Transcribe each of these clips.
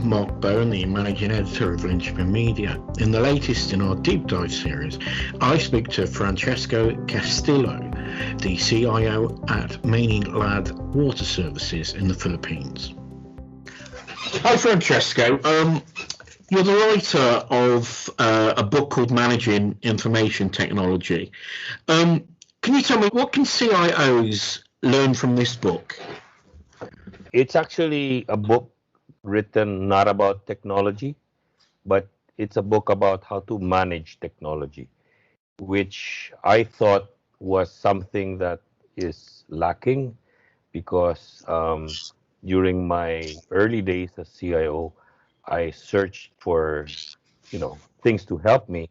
Mark Bowen, the Managing Editor of Lynchpin Media. In the latest in our Deep Dive series, I speak to Francisco Castillo, the CIO at Maynilad Water Services in the Philippines. Hi Francesco, you're the writer of a book called Managing Information Technology. Can you tell me, what can CIOs learn from this book? It's actually a book written not about technology, but it's a book about how to manage technology, which I thought was something that is lacking because during my early days as CIO, I searched for, things to help me,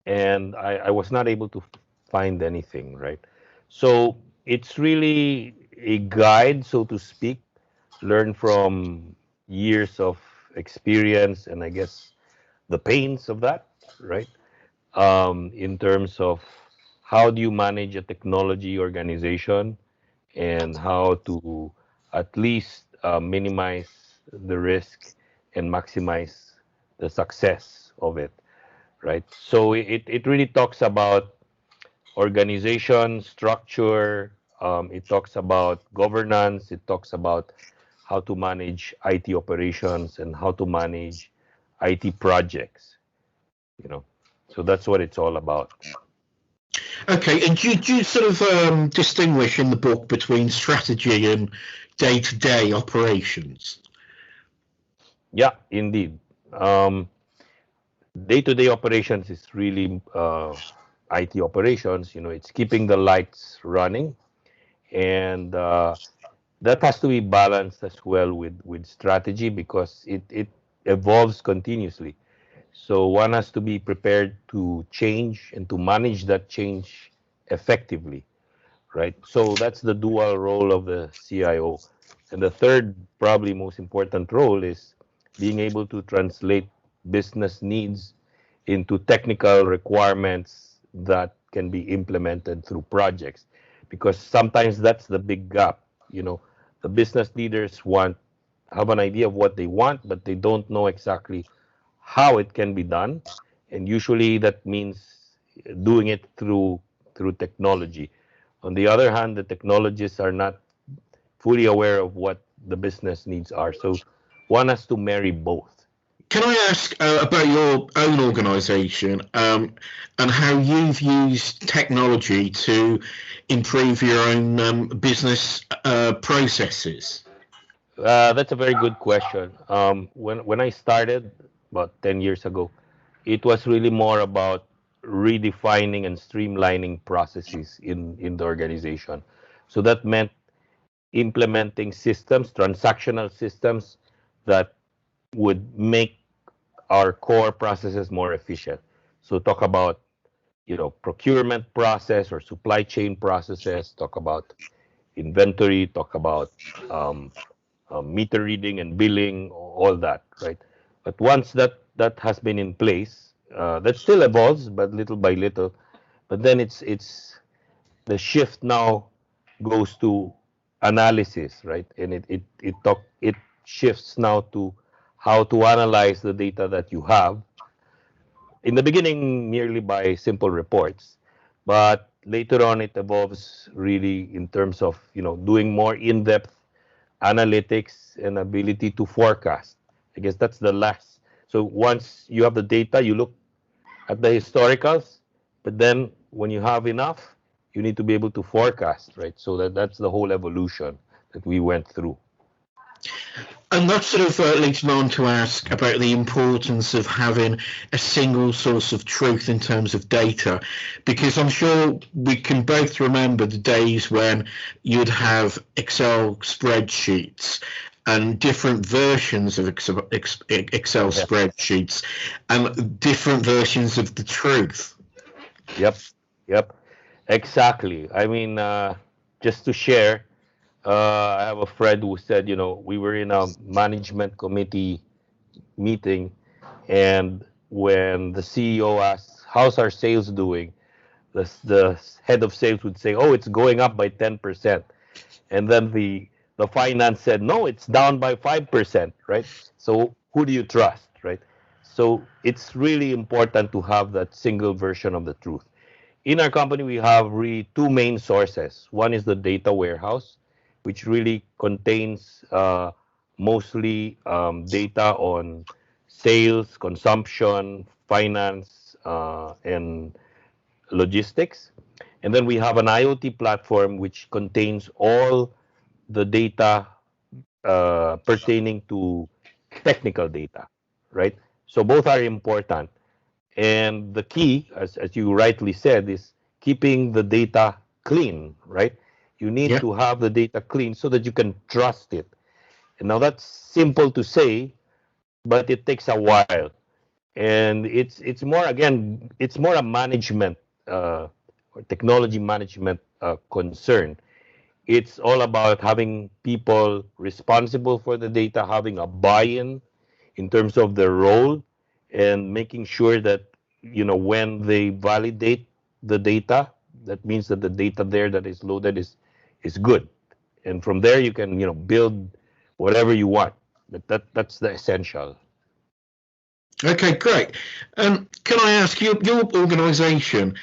and I was not able to find anything, right? So it's really a guide, so to speak, learn from years of experience and I guess the pains of that, right? In terms of how do you manage a technology organization and how to at least minimize the risk and maximize the success of it, right? So it really talks about organization, structure, it talks about governance, it talks about how to manage IT operations and how to manage IT projects, So that's what it's all about. Okay, and do you sort of distinguish in the book between strategy and day-to-day operations? Yeah, indeed. Day-to-day operations is really IT operations. It's keeping the lights running, and that has to be balanced as well with strategy because it evolves continuously. So one has to be prepared to change and to manage that change effectively, right? So that's the dual role of the CIO. And the third, probably most important role is being able to translate business needs into technical requirements that can be implemented through projects. Because sometimes that's the big gap. The business leaders have an idea of what they want, but they don't know exactly how it can be done, and usually that means doing it through technology. On the other hand, the technologists are not fully aware of what the business needs are, so one has to marry both. Can I ask about your own organization and how you've used technology to improve your own business processes? That's a very good question. When I started about 10 years ago, it was really more about redefining and streamlining processes in the organization. So that meant implementing systems, transactional systems that would make our core processes more efficient. So talk about, procurement process or supply chain processes, talk about inventory, talk about meter reading and billing, all that, right? But once that has been in place, that still evolves, but little by little. But then it's the shift now goes to analysis, right? And it shifts now to how to analyze the data that you have. In the beginning, merely by simple reports, but later on it evolves really in terms of doing more in-depth analytics and ability to forecast. I guess that's the last. So once you have the data, you look at the historicals, but then when you have enough, you need to be able to forecast, right? So that's the whole evolution that we went through. And that sort of leads me on to ask about the importance of having a single source of truth in terms of data, because I'm sure we can both remember the days when you'd have Excel spreadsheets and different versions of Excel spreadsheets and different versions of the truth. Yep, exactly. I mean, just to share, I have a friend who said, we were in a management committee meeting, and when the CEO asked, "How's our sales doing?" the head of sales would say, "Oh, it's going up by 10%," and then the finance said, "No, it's down by 5%," right? So who do you trust, right? So it's really important to have that single version of the truth. In our company, we have really two main sources. One is the data warehouse, which really contains mostly data on sales, consumption, finance, and logistics. And then we have an IoT platform which contains all the data pertaining to technical data, right? So both are important. And the key, as you rightly said, is keeping the data clean, right? You need Yeah. to have the data clean so that you can trust it. And now that's simple to say, but it takes a while. And it's more, again, it's more a management or technology management concern. It's all about having people responsible for the data, having a buy-in in terms of their role, and making sure that, when they validate the data, that means that the data there that is loaded is good. And from there you can, build whatever you want. That's the essential. Okay, great. Can I ask you, your organisation,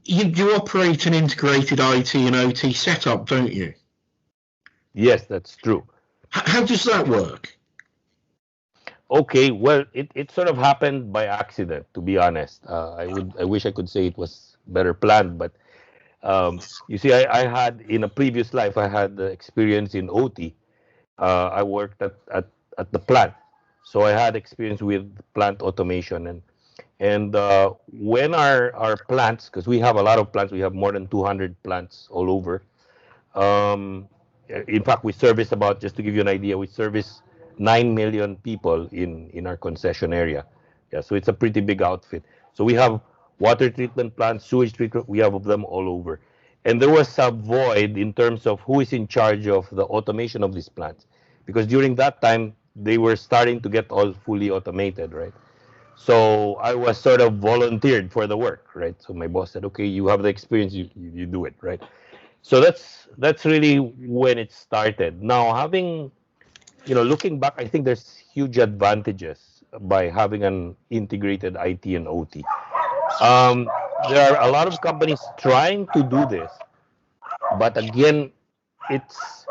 you operate an integrated IT and OT setup, don't you? Yes, that's true. How does that work? Okay, well, it sort of happened by accident, to be honest. I wish I could say it was better planned, but you see, I had in a previous life, I had the experience in OT. I worked at the plant, so I had experience with plant automation, and when our plants, because we have a lot of plants, we have more than 200 plants all over. Um, in fact, we service about, just to give you an idea, we service 9 million people in our concession area. Yeah, so it's a pretty big outfit. So we have water treatment plants, sewage treatment, we have them all over. And there was a void in terms of who is in charge of the automation of these plants. Because during that time, they were starting to get all fully automated, right? So I was sort of volunteered for the work, right? So my boss said, okay, you have the experience, you do it, right? So that's really when it started. Now, looking back, I think there's huge advantages by having an integrated IT and OT. There are a lot of companies trying to do this, but again, it's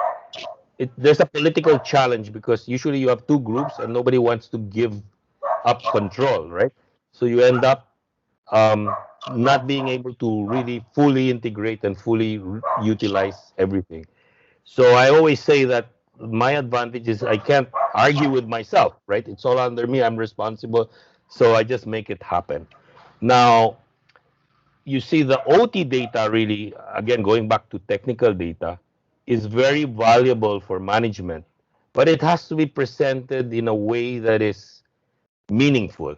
there's a political challenge because usually you have two groups and nobody wants to give up control, right? So you end up um, not being able to really fully integrate and fully utilize everything. So I always say that my advantage is I can't argue with myself, right? It's all under me. I'm responsible. So I just make it happen. Now, you see, the OT data really, again, going back to technical data, is very valuable for management, but it has to be presented in a way that is meaningful.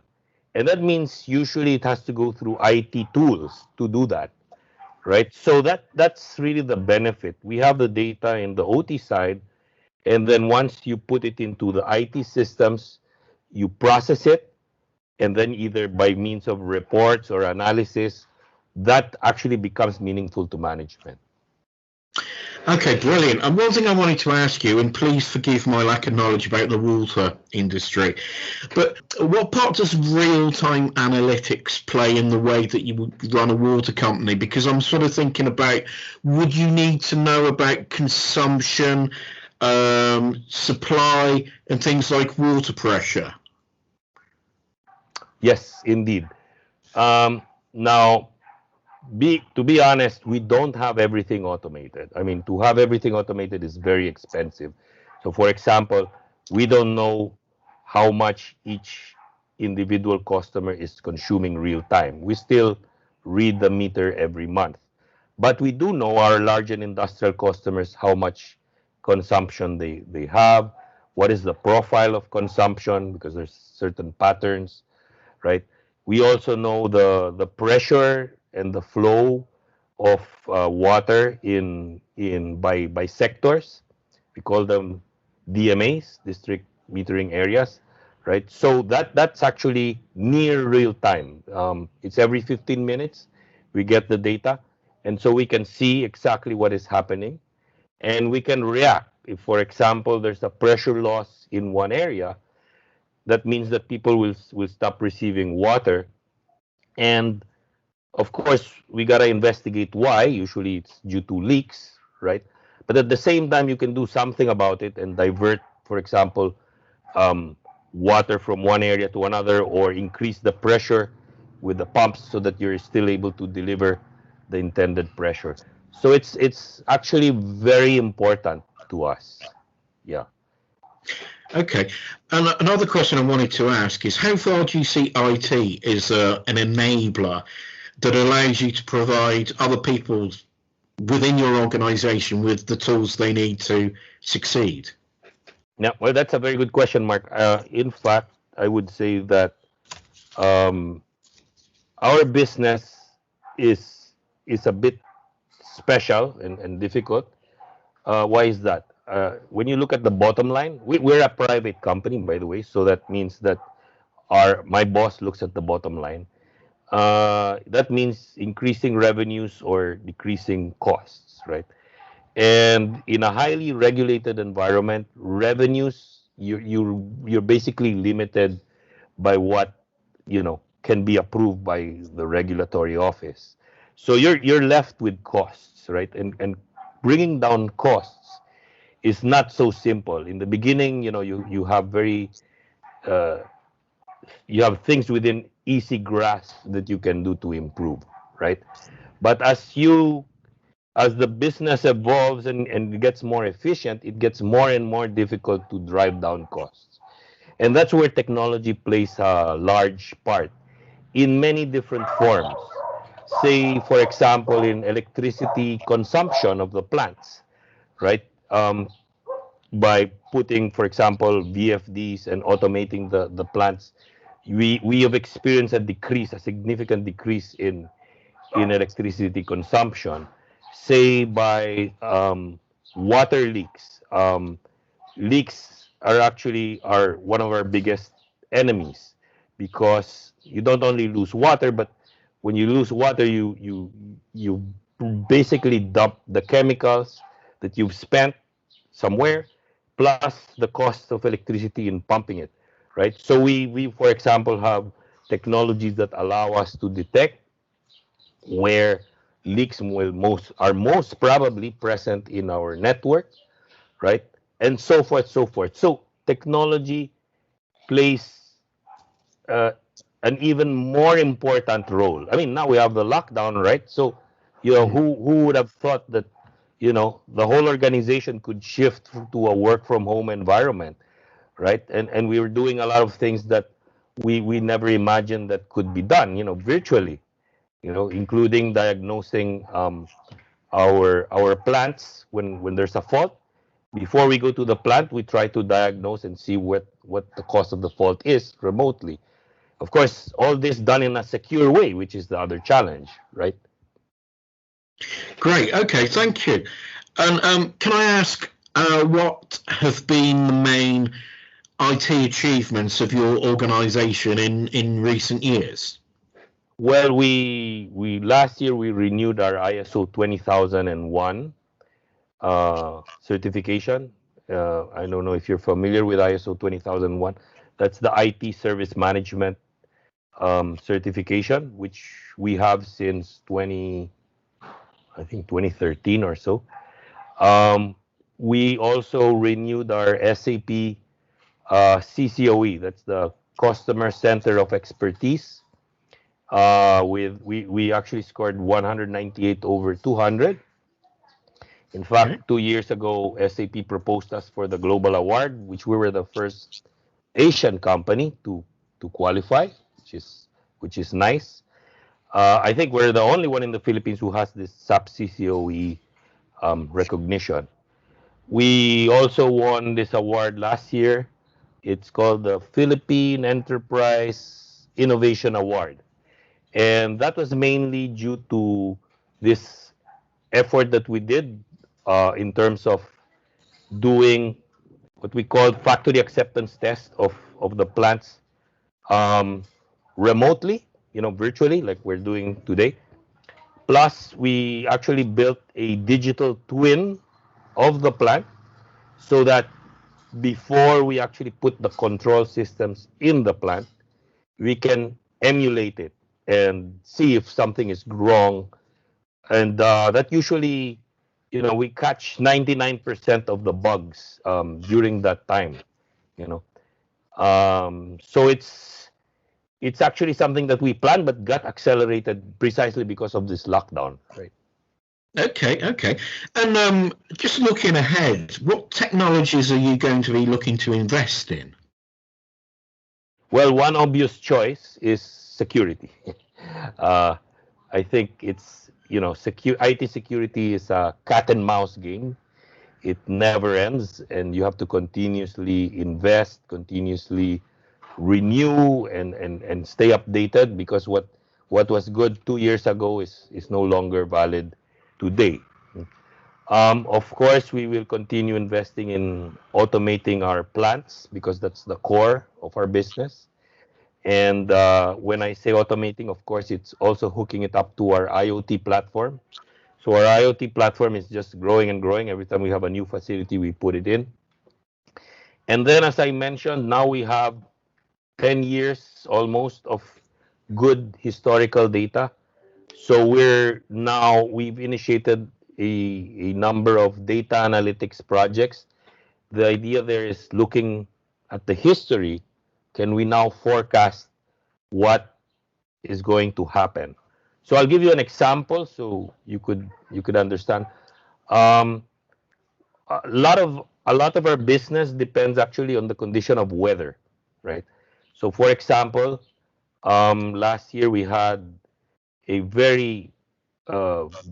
And that means usually it has to go through IT tools to do that, right? So that's really the benefit. We have the data in the OT side, and then once you put it into the IT systems, you process it, and then either by means of reports or analysis, that actually becomes meaningful to management. Okay, brilliant. And one thing I wanted to ask you, and please forgive my lack of knowledge about the water industry, but what part does real-time analytics play in the way that you would run a water company? Because I'm sort of thinking about, would you need to know about consumption, supply, and things like water pressure? Yes, indeed. Now, to be honest, we don't have everything automated. I mean, to have everything automated is very expensive. So, for example, we don't know how much each individual customer is consuming real time. We still read the meter every month. But we do know our large and industrial customers how much consumption they have, what is the profile of consumption, because there's certain patterns, right? We also know the pressure and the flow of water in by sectors. We call them DMAs, district metering areas, right? So that's actually near real time. It's every 15 minutes we get the data, and so we can see exactly what is happening, and we can react. If, for example, there's a pressure loss in one area, that means that people will stop receiving water. And of course, we got to investigate why. Usually it's due to leaks, right? But at the same time, you can do something about it and divert, for example, um, water from one area to another, or increase the pressure with the pumps so that you're still able to deliver the intended pressure. So it's actually very important to us. Yeah. Okay. And another question I wanted to ask is, how far do you see IT as an enabler that allows you to provide other people within your organization with the tools they need to succeed? Yeah, well, that's a very good question, Mark. In fact, I would say that um, our business is is a bit special and difficult. Why is that? When you look at the bottom line, we're a private company, by the way, so that means that our my boss looks at the bottom line. That means increasing revenues or decreasing costs, right? And in a highly regulated environment, revenues you're basically limited by what can be approved by the regulatory office. So you're left with costs, right? And bringing down costs is not so simple. In the beginning, you have uh, you have things within easy grasp that you can do to improve, right? But as the business evolves and gets more efficient, it gets more and more difficult to drive down costs. And that's where technology plays a large part in many different forms. Say, for example, in electricity consumption of the plants, right? By putting, for example, VFDs and automating the plants, we have experienced a significant decrease in electricity consumption. Say by water leaks. Leaks are one of our biggest enemies, because you don't only lose water, but when you lose water, you basically dump the chemicals that you've spent somewhere, plus the cost of electricity in pumping it, right? So we for example have technologies that allow us to detect where leaks are most probably present in our network, right? And so forth, so forth. So technology plays uh, an even more important role. I mean, now we have the lockdown, right? So, who would have thought that, the whole organization could shift to a work from home environment, right? And we were doing a lot of things that we never imagined that could be done, virtually, including diagnosing our plants when there's a fault. Before we go to the plant, we try to diagnose and see what the cause of the fault is remotely. Of course, all this done in a secure way, which is the other challenge, right? Great. Okay. Thank you. And can I ask what have been the main IT achievements of your organization in recent years? Well, we last year we renewed our ISO 20001 certification. I don't know if you're familiar with ISO 20001. That's the IT service management certification, which we have since I think 2013 or so. We also renewed our SAP CCOE. That's the Customer Center of Expertise. We actually scored 198 over 200. In Okay. fact, 2 years ago, SAP proposed us for the Global Award, which we were the first Asian company to qualify, which is nice. I think we're the only one in the Philippines who has this SAP CCOE recognition. We also won this award last year. It's called the Philippine Enterprise Innovation Award. And that was mainly due to this effort that we did in terms of doing what we call factory acceptance test of the plants um, remotely, virtually, like we're doing today. Plus, we actually built a digital twin of the plant so that before we actually put the control systems in the plant, we can emulate it and see if something is wrong. And that usually, we catch 99% of the bugs during that time, you know. So it's actually something that we planned but got accelerated precisely because of this lockdown, right? Okay. And just looking ahead, what technologies are you going to be looking to invest in? Well, one obvious choice is security. uh, I think it's, IT security is a cat and mouse game. It never ends, and you have to continuously invest, continuously renew, and stay updated, because what was good 2 years ago is no longer valid today. Of course, we will continue investing in automating our plants, because that's the core of our business. And when I say automating, of course, it's also hooking it up to our IoT platform. So our IoT platform is just growing and growing. Every time we have a new facility, we put it in. And then, as I mentioned, now we have 10 years almost of good historical data. So we've initiated a number of data analytics projects. The idea there is looking at the history. Can we now forecast what is going to happen? So I'll give you an example so you could understand. Um, a lot of our business depends actually on the condition of weather, right? So for example, last year we had a very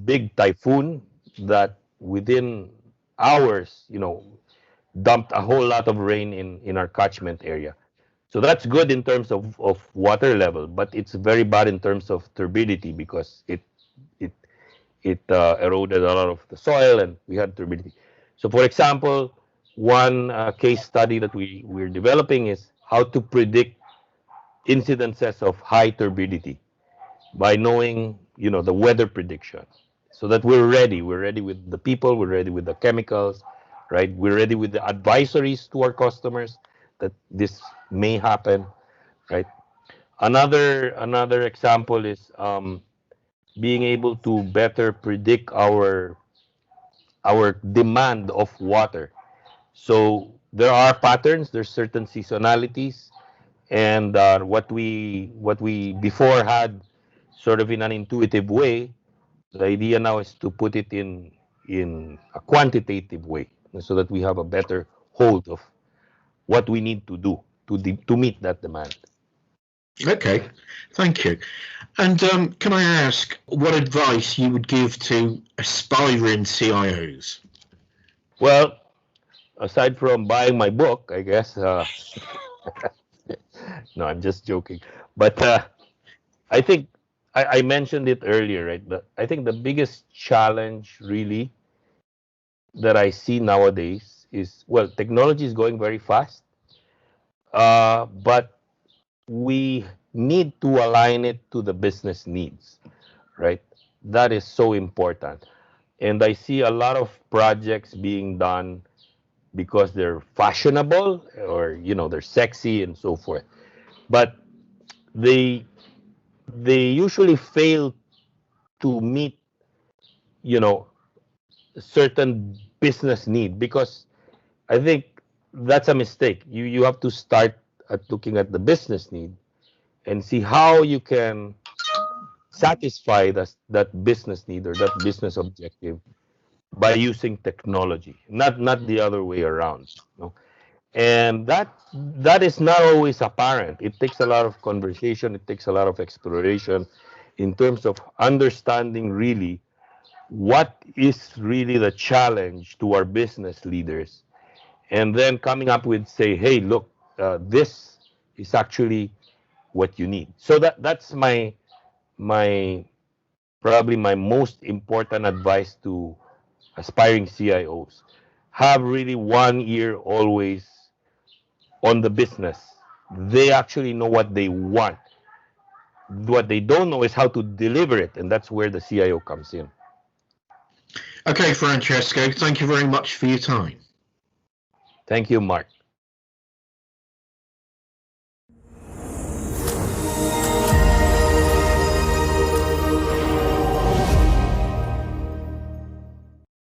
big typhoon that within hours, dumped a whole lot of rain in our catchment area. So that's good in terms of water level, but it's very bad in terms of turbidity, because it eroded a lot of the soil and we had turbidity. So for example, one case study that we're developing is how to predict incidences of high turbidity by knowing, the weather prediction, so that we're ready with the people, we're ready with the chemicals, right? We're ready with the advisories to our customers that this may happen, right? Another example is being able to better predict our demand of water. So there are patterns, there's certain seasonalities, and what we before had sort of in an intuitive way. The idea now is to put it in a quantitative way, so that we have a better hold of what we need to do to meet that demand. Okay, thank you. And can I ask what advice you would give to aspiring CIOs? Well, aside from buying my book, I guess. No, I'm just joking. But I think I mentioned it earlier, right? I think the biggest challenge really that I see nowadays is, well, technology is going very fast, but we need to align it to the business needs, right? That is so important. And I see a lot of projects being done because they're fashionable, or they're sexy and so forth. But they they usually fail to meet, you know certain business need, because I think that's a mistake. You have to start at looking at the business need and see how you can satisfy that business need or that business objective by using technology, not the other way around. And that is not always apparent. It takes a lot of conversation, it takes a lot of exploration in terms of understanding really what is really the challenge to our business leaders, and then coming up with, say, hey, look, this is actually what you need. So that's my probably my most important advice to aspiring CIOs. Have really one ear always on the business. They actually know what they want. What they don't know is how to deliver it, and that's where the CIO comes in. Okay, Francesco, thank you very much for your time. Thank you, Mark.